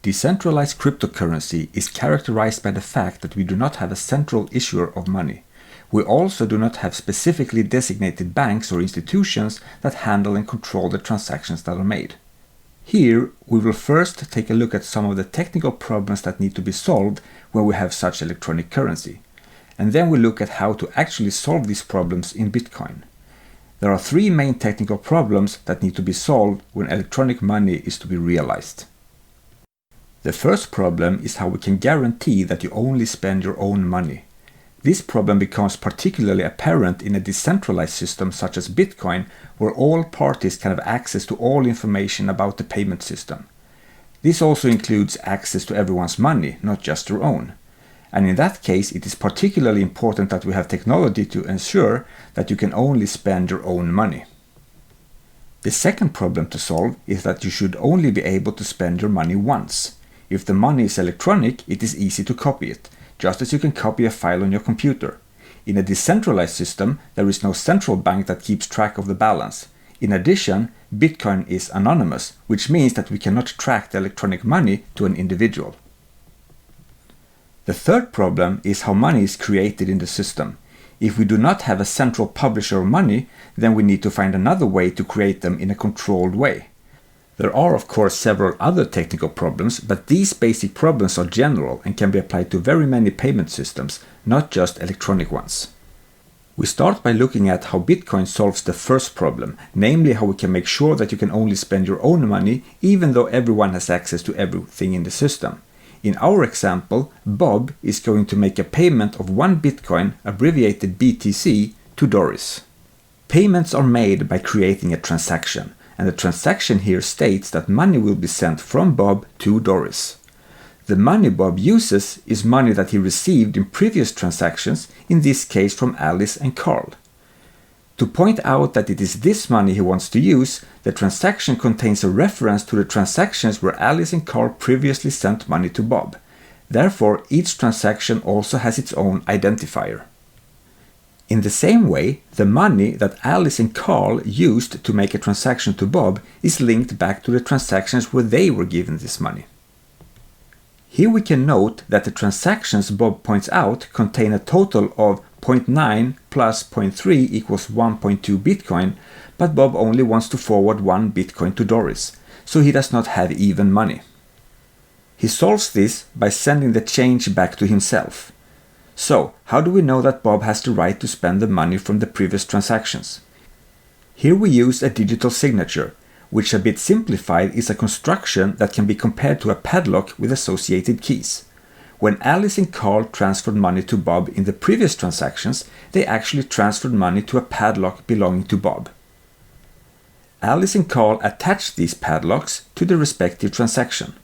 Decentralized cryptocurrency is characterized by the fact that we do not have a central issuer of money. We also do not have specifically designated banks or institutions that handle and control the transactions that are made. Here, we will first take a look at some of the technical problems that need to be solved when we have such electronic currency. And then we look at how to actually solve these problems in Bitcoin. There are three main technical problems that need to be solved when electronic money is to be realized. The first problem is how we can guarantee that you only spend your own money. This problem becomes particularly apparent in a decentralized system such as Bitcoin, where all parties can have access to all information about the payment system. This also includes access to everyone's money, not just your own. And in that case, it is particularly important that we have technology to ensure that you can only spend your own money. The second problem to solve is that you should only be able to spend your money once. If the money is electronic, it is easy to copy it, just as you can copy a file on your computer. In a decentralized system, there is no central bank that keeps track of the balance. In addition, Bitcoin is anonymous, which means that we cannot track the electronic money to an individual. The third problem is how money is created in the system. If we do not have a central publisher of money, then we need to find another way to create them in a controlled way. There are of course several other technical problems, but these basic problems are general and can be applied to very many payment systems, not just electronic ones. We start by looking at how Bitcoin solves the first problem, namely how we can make sure that you can only spend your own money even though everyone has access to everything in the system. In our example, Bob is going to make a payment of 1 Bitcoin, abbreviated BTC, to Doris. Payments are made by creating a transaction, and the transaction here states that money will be sent from Bob to Doris. The money Bob uses is money that he received in previous transactions, in this case from Alice and Carl. To point out that it is this money he wants to use, the transaction contains a reference to the transactions where Alice and Carl previously sent money to Bob. Therefore, each transaction also has its own identifier. In the same way, the money that Alice and Carl used to make a transaction to Bob is linked back to the transactions where they were given this money. Here we can note that the transactions Bob points out contain a total of 0.9 plus 0.3 equals 1.2 Bitcoin, but Bob only wants to forward 1 Bitcoin to Doris, so he does not have even money. He solves this by sending the change back to himself. So, how do we know that Bob has the right to spend the money from the previous transactions? Here we use a digital signature, which a bit simplified is a construction that can be compared to a padlock with associated keys. When Alice and Carl transferred money to Bob in the previous transactions, they actually transferred money to a padlock belonging to Bob. Alice and Carl attached these padlocks to the respective transaction.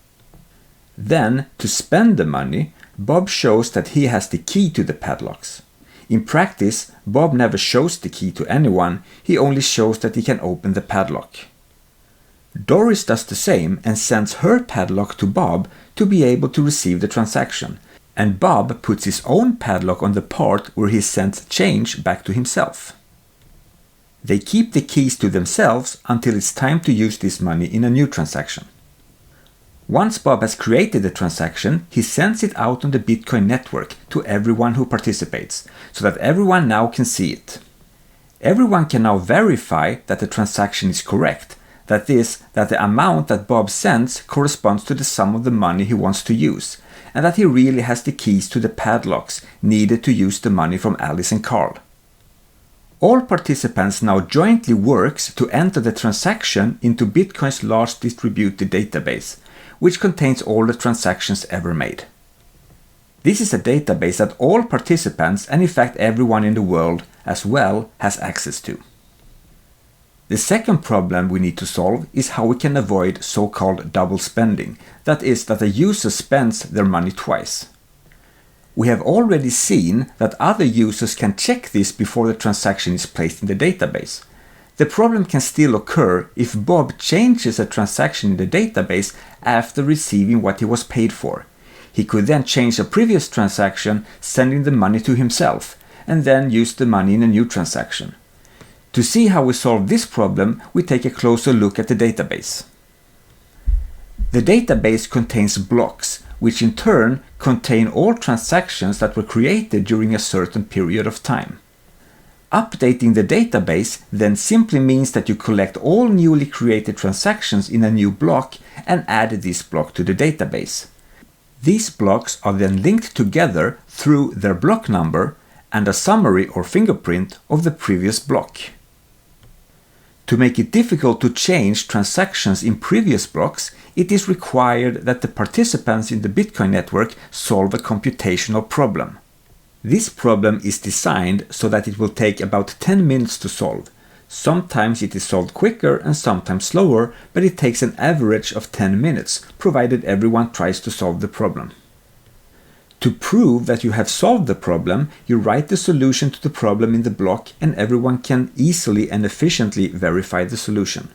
Then, to spend the money, Bob shows that he has the key to the padlocks. In practice, Bob never shows the key to anyone, he only shows that he can open the padlock. Doris does the same and sends her padlock to Bob to be able to receive the transaction, and Bob puts his own padlock on the part where he sends change back to himself. They keep the keys to themselves until it's time to use this money in a new transaction. Once Bob has created the transaction, he sends it out on the Bitcoin network to everyone who participates, so that everyone now can see it. Everyone can now verify that the transaction is correct, that is, that the amount that Bob sends corresponds to the sum of the money he wants to use, and that he really has the keys to the padlocks needed to use the money from Alice and Carl. All participants now jointly works to enter the transaction into Bitcoin's large distributed database, which contains all the transactions ever made. This is a database that all participants, and in fact everyone in the world as well, has access to. The second problem we need to solve is how we can avoid so-called double spending, that is, that a user spends their money twice. We have already seen that other users can check this before the transaction is placed in the database. The problem can still occur if Bob changes a transaction in the database after receiving what he was paid for. He could then change a previous transaction, sending the money to himself, and then use the money in a new transaction. To see how we solve this problem, we take a closer look at the database. The database contains blocks, which in turn contain all transactions that were created during a certain period of time. Updating the database then simply means that you collect all newly created transactions in a new block and add this block to the database. These blocks are then linked together through their block number and a summary or fingerprint of the previous block. To make it difficult to change transactions in previous blocks, it is required that the participants in the Bitcoin network solve a computational problem. This problem is designed so that it will take about 10 minutes to solve. Sometimes it is solved quicker and sometimes slower, but it takes an average of 10 minutes, provided everyone tries to solve the problem. To prove that you have solved the problem, you write the solution to the problem in the block and everyone can easily and efficiently verify the solution.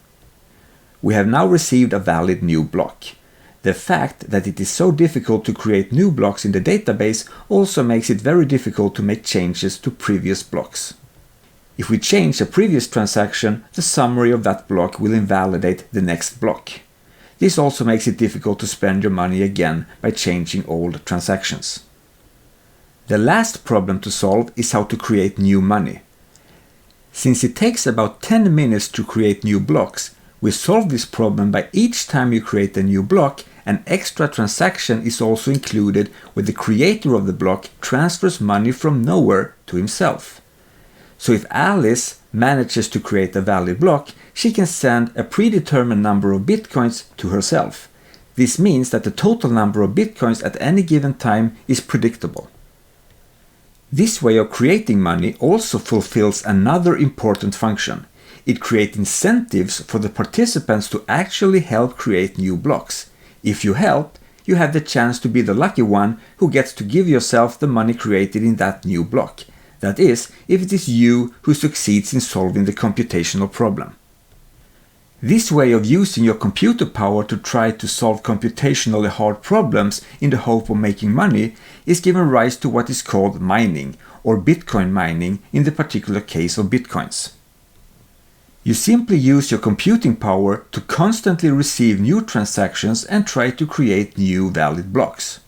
We have now received a valid new block. The fact that it is so difficult to create new blocks in the database also makes it very difficult to make changes to previous blocks. If we change a previous transaction, the summary of that block will invalidate the next block. This also makes it difficult to spend your money again by changing old transactions. The last problem to solve is how to create new money. Since it takes about 10 minutes to create new blocks, we solve this problem by each time you create a new block, an extra transaction is also included where the creator of the block transfers money from nowhere to himself. So if Alice manages to create a valid block, she can send a predetermined number of bitcoins to herself. This means that the total number of bitcoins at any given time is predictable. This way of creating money also fulfills another important function. It creates incentives for the participants to actually help create new blocks. If you help, you have the chance to be the lucky one who gets to give yourself the money created in that new block. That is, if it is you who succeeds in solving the computational problem. This way of using your computer power to try to solve computationally hard problems in the hope of making money is given rise to what is called mining, or Bitcoin mining in the particular case of Bitcoins. You simply use your computing power to constantly receive new transactions and try to create new valid blocks.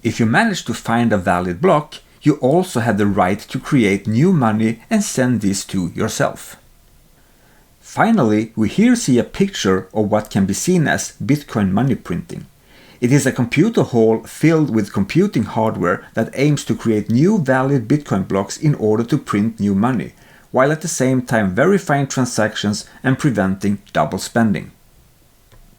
If you manage to find a valid block, you also have the right to create new money and send this to yourself. Finally, we here see a picture of what can be seen as Bitcoin money printing. It is a computer hall filled with computing hardware that aims to create new valid Bitcoin blocks in order to print new money, while at the same time verifying transactions and preventing double spending.